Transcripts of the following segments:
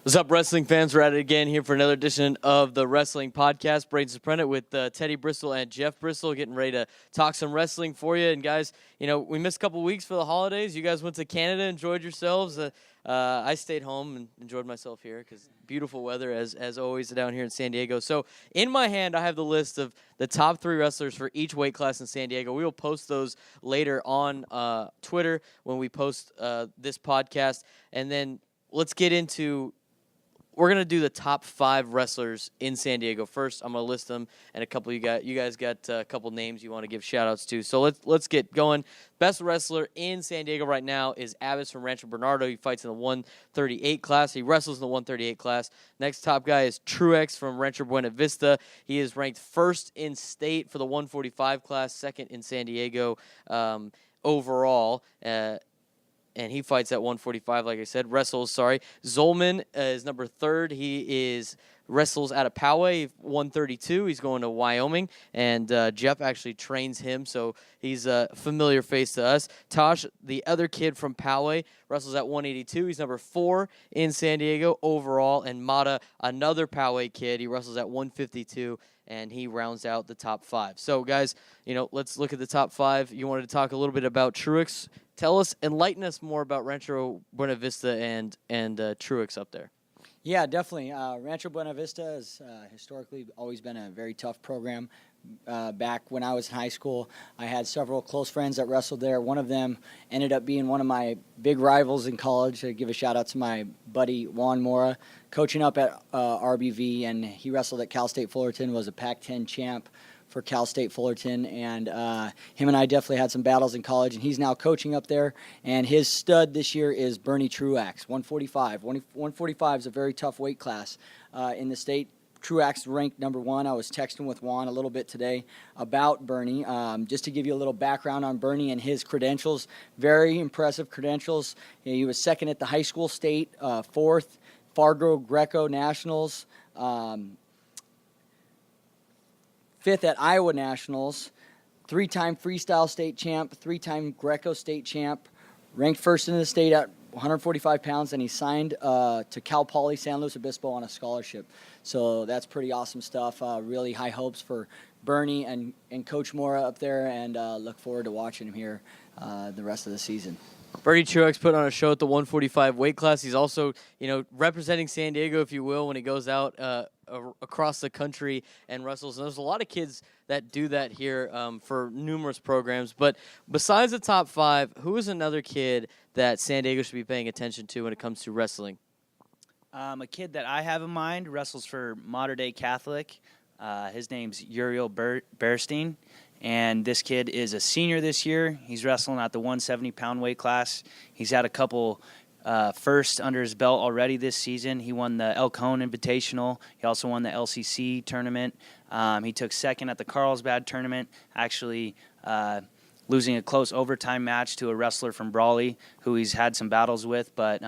What's up, wrestling fans? We're at it again here for another edition of the Wrestling Podcast. Braden Soprano with Teddy Bristol and Jeff Bristol getting ready to talk some wrestling for you. And guys, we missed a couple weeks for the holidays. You guys went to Canada, enjoyed yourselves. I stayed home and enjoyed myself here because beautiful weather as always down here in San Diego. So in my hand, I have the list of the top 3 wrestlers for each weight class in San Diego. We will post those later on Twitter when we post this podcast. And then let's get into... We're going to do the top 5 wrestlers in San Diego first. I'm going to list them, and a couple you guys got a couple names you want to give shout-outs to. So let's get going. Best wrestler in San Diego right now is Abbas from Rancho Bernardo. He fights in the 138 class. He wrestles in the 138 class. Next top guy is Truex from Rancho Buena Vista. He is ranked first in state for the 145 class, second in San Diego overall. And he fights at 145, like I said. Zolman is number 3rd. He wrestles out of Poway, 132. He's going to Wyoming. And Jeff actually trains him, so he's a familiar face to us. Tosh, the other kid from Poway, wrestles at 182. He's number 4 in San Diego overall. And Mata, another Poway kid, he wrestles at 152. And he rounds out the top 5. So, guys, let's look at the top 5. You wanted to talk a little bit about Truex. Enlighten us more about Rancho Buena Vista and Truex up there. Yeah, definitely. Rancho Buena Vista has historically always been a very tough program. Back when I was in high school, I had several close friends that wrestled there. One of them ended up being one of my big rivals in college. I give a shout out to my buddy Juan Mora, coaching up at RBV, and he wrestled at Cal State Fullerton, was a Pac-10 champ for Cal State Fullerton, and him and I definitely had some battles in college, and he's now coaching up there, and his stud this year is Bernie Truax, 145. 145 is a very tough weight class in the state. Truax ranked number 1. I was texting with Juan a little bit today about Bernie, just to give you a little background on Bernie and his credentials. Very impressive credentials. He was 2nd at the high school state, 4th Fargo Greco Nationals, 5th at Iowa Nationals, 3-time freestyle state champ, 3-time Greco state champ, ranked first in the state at 145 pounds, and he signed to Cal Poly San Luis Obispo on a scholarship. So that's pretty awesome stuff. Really high hopes for Bernie and Coach Mora up there, and look forward to watching him here the rest of the season. Bernie Truex put on a show at the 145 weight class. He's also, representing San Diego, if you will, when he goes out across the country and wrestles. And there's a lot of kids that do that here for numerous programs. But besides the top 5, who is another kid that San Diego should be paying attention to when it comes to wrestling? A kid that I have in mind wrestles for Mater Dei Catholic. His name's Uriel Bearstein. And this kid is a senior this year. He's wrestling at the 170-pound weight class. He's had a couple firsts under his belt already this season. He won the El Cajon Invitational. He also won the LCC tournament. He took 2nd at the Carlsbad tournament, actually losing a close overtime match to a wrestler from Brawley who he's had some battles with. But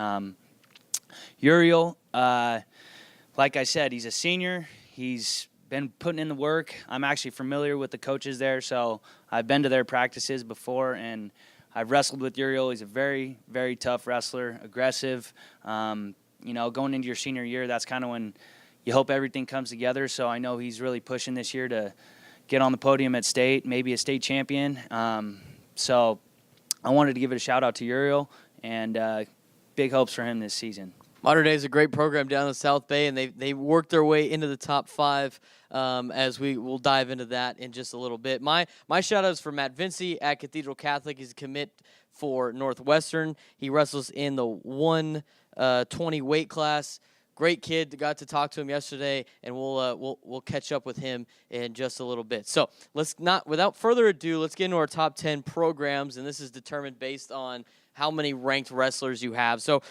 Uriel, like I said, he's a senior. He's been putting in the work. I'm actually familiar with the coaches there, so I've been to their practices before, and I've wrestled with Uriel. He's a very, very tough wrestler, aggressive. Going into your senior year, that's kind of when you hope everything comes together. So I know he's really pushing this year to get on the podium at state, maybe a state champion. So I wanted to give it a shout-out to Uriel, and big hopes for him this season. Mater Dei is a great program down in the South Bay, and they worked their way into the top 5 as we will dive into that in just a little bit. My shout-out is for Matt Vinci at Cathedral Catholic. He's a commit for Northwestern. He wrestles in the 120 weight class. Great kid. Got to talk to him yesterday, and we'll catch up with him in just a little bit. So without further ado, let's get into our top 10 programs, and this is determined based on how many ranked wrestlers you have. So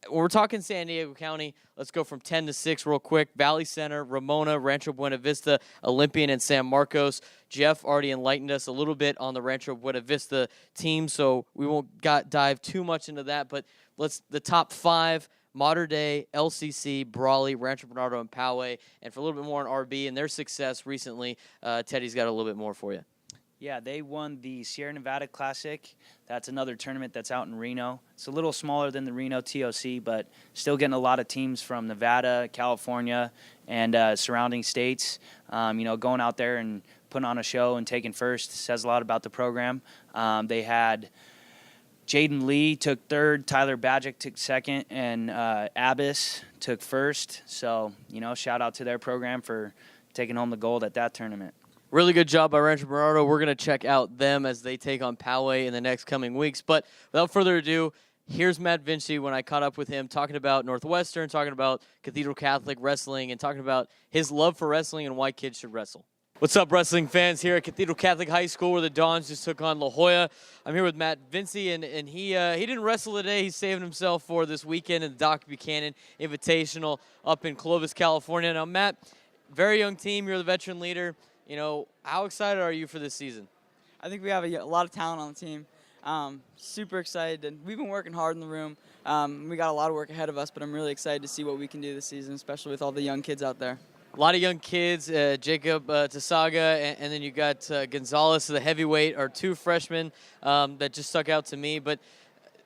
when we're talking San Diego County, let's go from 10 to 6 real quick. Valley Center, Ramona, Rancho Buena Vista, Olympian, and San Marcos. Jeff already enlightened us a little bit on the Rancho Buena Vista team, so we won't dive too much into that. But the top 5, Mater Dei, LCC, Brawley, Rancho Bernardo, and Poway. And for a little bit more on RB and their success recently, Teddy's got a little bit more for you. Yeah, they won the Sierra Nevada Classic. That's another tournament that's out in Reno. It's a little smaller than the Reno TOC, but still getting a lot of teams from Nevada, California, and surrounding states. Going out there and putting on a show and taking first says a lot about the program. They had Jaden Lee took third, Tyler Badgick took second, and Abbas took first. So, shout out to their program for taking home the gold at that tournament. Really good job by Rancho Bernardo. We're going to check out them as they take on Poway in the next coming weeks. But without further ado, here's Matt Vinci when I caught up with him, talking about Northwestern, talking about Cathedral Catholic wrestling, and talking about his love for wrestling and why kids should wrestle. What's up, wrestling fans, here at Cathedral Catholic High School, where the Dons just took on La Jolla. I'm here with Matt Vinci, and he didn't wrestle today. He's saving himself for this weekend in the Doc Buchanan Invitational up in Clovis, California. Now, Matt, very young team. You're the veteran leader. How excited are you for this season? I think we have a lot of talent on the team. Super excited. And we've been working hard in the room. We got a lot of work ahead of us, but I'm really excited to see what we can do this season, especially with all the young kids out there. A lot of young kids, Jacob Tasaga, and then you got Gonzalez, the heavyweight, are two freshmen that just stuck out to me. But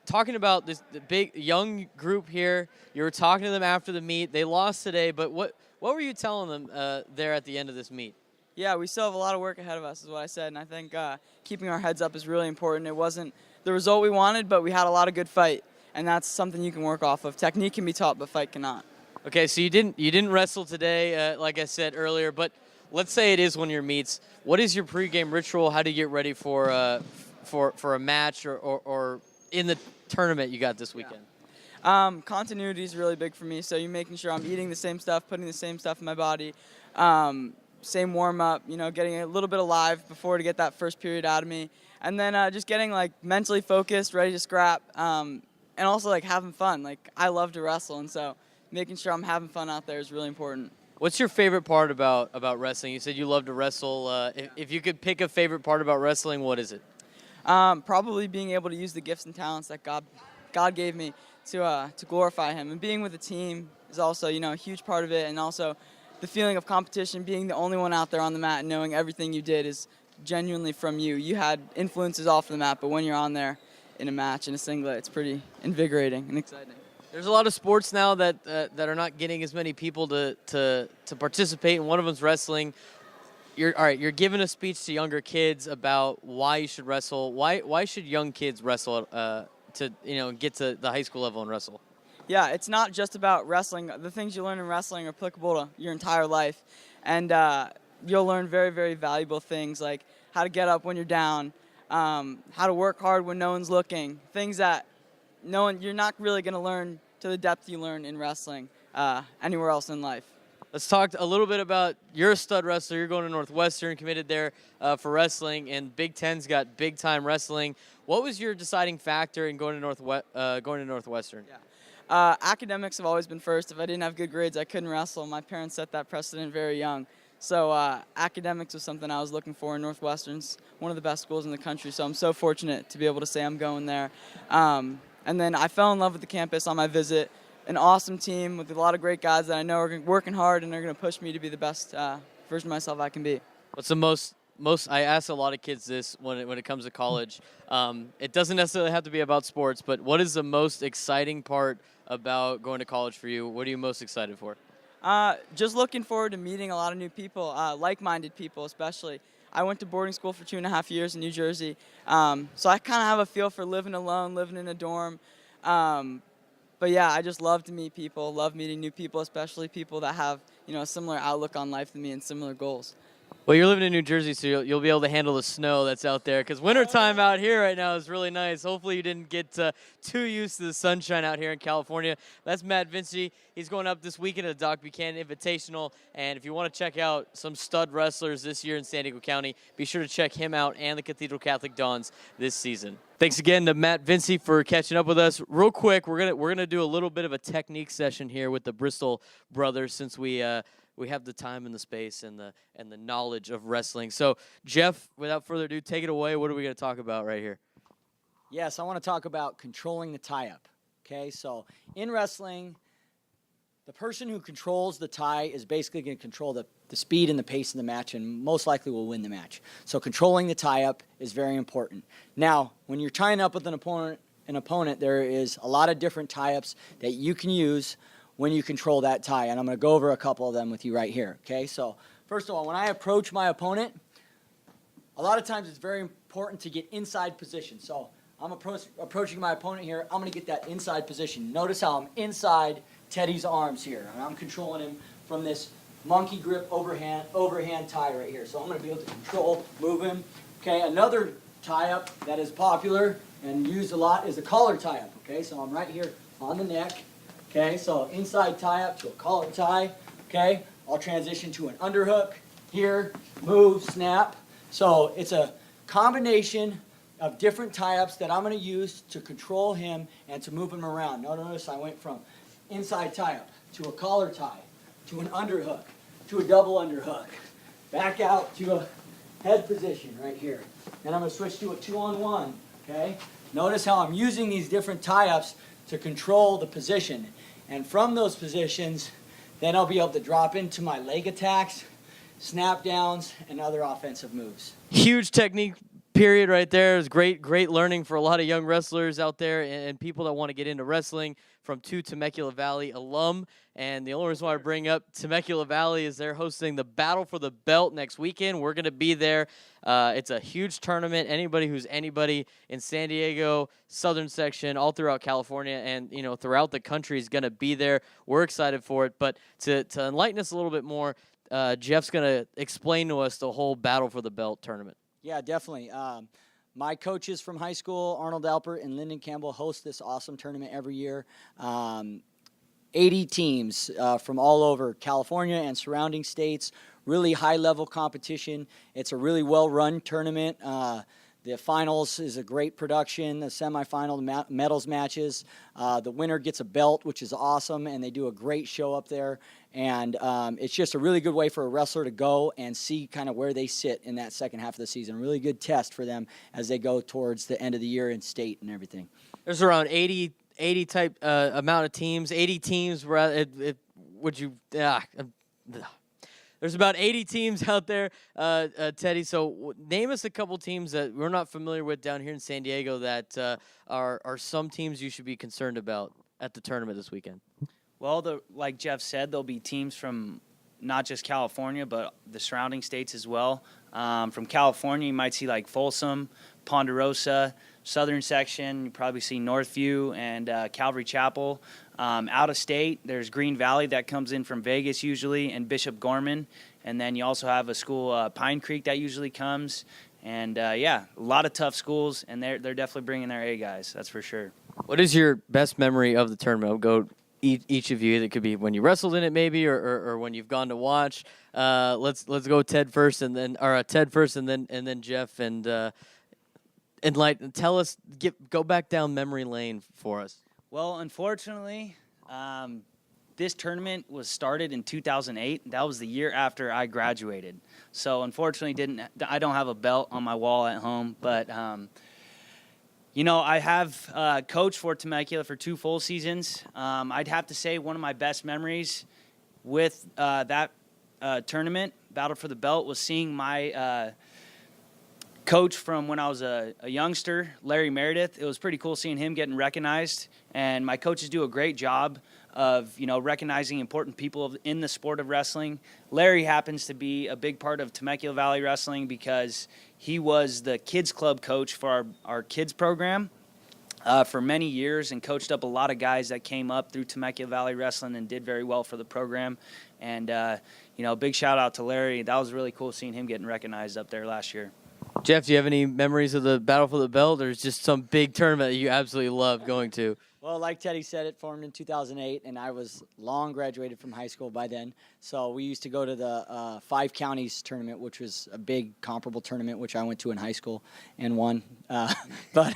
talking about the big young group here, you were talking to them after the meet. They lost today, but what were you telling them there at the end of this meet? Yeah, we still have a lot of work ahead of us, is what I said. And I think keeping our heads up is really important. It wasn't the result we wanted, but we had a lot of good fight. And that's something you can work off of. Technique can be taught, but fight cannot. Okay, so you didn't wrestle today, like I said earlier, but let's say it is one of your meets. What is your pregame ritual? How do you get ready for a match or in the tournament you got this weekend? Continuity is really big for me, so you're making sure I'm eating the same stuff, putting the same stuff in my body. Same warm-up, getting a little bit alive before to get that first period out of me. And then just getting, mentally focused, ready to scrap, and also, having fun. I love to wrestle, and so making sure I'm having fun out there is really important. What's your favorite part about wrestling? You said you love to wrestle. If you could pick a favorite part about wrestling, what is it? Probably being able to use the gifts and talents that God gave me to glorify Him. And being with a team is also, a huge part of it, and also the feeling of competition, being the only one out there on the mat and knowing everything you did is genuinely from you. You had influences off the mat, but when you're on there in a match, in a singlet, it's pretty invigorating and exciting. There's a lot of sports now that are not getting as many people to participate, and one of them's wrestling. You're giving a speech to younger kids about why you should wrestle. Why should young kids wrestle to get to the high school level and wrestle? Yeah, it's not just about wrestling. The things you learn in wrestling are applicable to your entire life. And you'll learn very, very valuable things like how to get up when you're down, how to work hard when no one's looking, things that you're not really going to learn to the depth you learn in wrestling anywhere else in life. Let's talk a little bit about, you're a stud wrestler. You're going to Northwestern, committed there for wrestling, and Big Ten's got big-time wrestling. What was your deciding factor in going to Northwestern? Yeah. Academics have always been first. If I didn't have good grades, I couldn't wrestle. My parents set that precedent very young. So academics was something I was looking for in Northwestern's one of the best schools in the country. So I'm so fortunate to be able to say I'm going there. And then I fell in love with the campus on my visit. An awesome team with a lot of great guys that I know are working hard and are going to push me to be the best version of myself I can be. What's the most I ask a lot of kids this when it comes to college. It doesn't necessarily have to be about sports, but what is the most exciting part about going to college for you? What are you most excited for? Just looking forward to meeting a lot of new people, like-minded people especially. I went to boarding school for 2.5 years in New Jersey, so I kind of have a feel for living alone, living in a dorm. But yeah, I just love to meet people, love meeting new people, especially people that have a similar outlook on life than me and similar goals. Well, you're living in New Jersey, so you'll be able to handle the snow that's out there. Because wintertime out here right now is really nice. Hopefully you didn't get too used to the sunshine out here in California. That's Matt Vinci. He's going up this weekend at the Doc Buchanan Invitational. And if you want to check out some stud wrestlers this year in San Diego County, be sure to check him out and the Cathedral Catholic Dons this season. Thanks again to Matt Vinci for catching up with us. Real quick, we're gonna do a little bit of a technique session here with the Bristol brothers since we have the time and the space and the knowledge of wrestling. So, Jeff, without further ado, take it away. What are we going to talk about right here? Yes, I want to talk about controlling the tie-up. Okay, so in wrestling, the person who controls the tie is basically going to control the speed and the pace of the match and most likely will win the match. So controlling the tie-up is very important. Now, when you're tying up with an opponent, there is a lot of different tie-ups that you can use when you control that tie, and I'm going to go over a couple of them with you right here, okay? So first of all, when I approach my opponent, a lot of times it's very important to get inside position. So I'm approaching my opponent here. I'm going to get that inside position. Notice how I'm inside Teddy's arms here, and I'm controlling him from this monkey grip overhand tie right here. So I'm going to be able to control, move him. Okay, another tie-up that is popular and used a lot is a collar tie-up. Okay, so I'm right here on the neck. Okay, so inside tie-up to a collar tie. Okay, I'll transition to an underhook here, move, snap. So it's a combination of different tie-ups that I'm going to use to control him and to move him around. Notice I went from inside tie-up to a collar tie to an underhook to a double underhook, back out to a head position right here. Then I'm going to switch to a 2-on-1, okay? Notice how I'm using these different tie-ups to control the position. And from those positions, then I'll be able to drop into my leg attacks, snap downs, and other offensive moves. Huge technique period right there. It was great learning for a lot of young wrestlers out there and people that want to get into wrestling from two Temecula Valley alum. And the only reason why I bring up Temecula Valley is they're hosting the Battle for the Belt next weekend. We're going to be there. It's a huge tournament. Anybody who's anybody in San Diego, Southern Section, all throughout California, and throughout the country is going to be there. We're excited for it. But to enlighten us a little bit more, Jeff's going to explain to us the whole Battle for the Belt tournament. Yeah, definitely. My coaches from high school, Arnold Alpert and Lyndon Campbell, host this awesome tournament every year. 80 teams from all over California and surrounding states, really high-level competition. It's a really well-run tournament. The finals is a great production, the semifinal medals matches. The winner gets a belt, which is awesome, and they do a great show up there. And it's just a really good way for a wrestler to go and see kind of where they sit in that second half of the season. Really good test for them as they go towards the end of the year in state and everything. There's around 80 type amount of teams, 80 teams. There's about 80 teams out there, Teddy. So name us a couple teams that we're not familiar with down here in San Diego that are some teams you should be concerned about at the tournament this weekend. Well, like Jeff said, there'll be teams from not just California, but the surrounding states as well. From California, you might see like Folsom, Ponderosa, Southern Section. You probably see Northview and Calvary Chapel. Out of state, there's Green Valley that comes in from Vegas usually, and Bishop Gorman. And then you also have a school, Pine Creek, that usually comes. And, a lot of tough schools, and they're definitely bringing their A guys, that's for sure. What is your best memory of the tournament? I'll go each of you. It could be when you wrestled in it maybe or when you've gone to watch. Let's go Ted first and then Jeff and tell us, go back down memory lane for us. Well, unfortunately, this tournament was started in 2008. That was the year after I graduated. So unfortunately, I don't have a belt on my wall at home. But, I have coached for Temecula for 2 full seasons. I'd have to say one of my best memories with that tournament, Battle for the Belt, was seeing my coach from when I was a youngster, Larry Meredith. It was pretty cool seeing him getting recognized. And my coaches do a great job of, recognizing important people in the sport of wrestling. Larry happens to be a big part of Temecula Valley Wrestling because he was the kids club coach for our kids program for many years and coached up a lot of guys that came up through Temecula Valley Wrestling and did very well for the program. And, big shout out to Larry. That was really cool seeing him getting recognized up there last year. Jeff, do you have any memories of the Battle for the Belt, or is just some big tournament that you absolutely love going to? Well, like Teddy said, it formed in 2008, and I was long graduated from high school by then. So we used to go to the 5 Counties tournament, which was a big comparable tournament, which I went to in high school and won. Did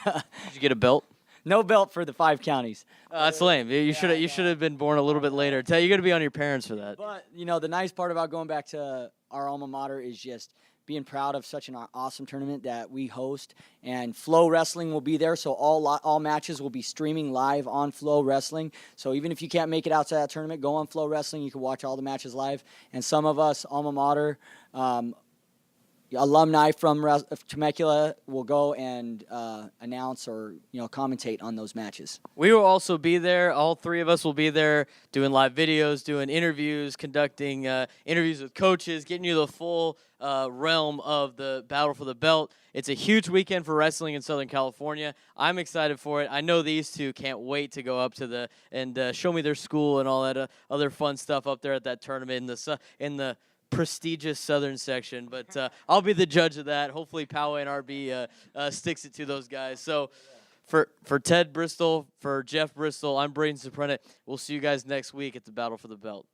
you get a belt? No belt for the 5 Counties. That's lame. You should have been born a little bit later. You're going to be on your parents for that. But, the nice part about going back to our alma mater is just being proud of such an awesome tournament that we host. And Flow Wrestling will be there, so all matches will be streaming live on Flow Wrestling. So even if you can't make it out to that tournament, go on Flow Wrestling. You can watch all the matches live. And some of us, alma mater, alumni from Temecula will go and announce or commentate on those matches. We will also be there. All three of us will be there doing live videos, doing interviews, conducting interviews with coaches, getting you the full realm of the battle for the belt. It's a huge weekend for wrestling in Southern California. I'm excited for it. I know these two can't wait to go up to and show me their school and all that other fun stuff up there at that tournament in the prestigious Southern section, but I'll be the judge of that. Hopefully Poway and RB sticks it to those guys. So for Ted Bristol, for Jeff Bristol, I'm Braden Soprano. We'll see you guys next week at the Battle for the Belt.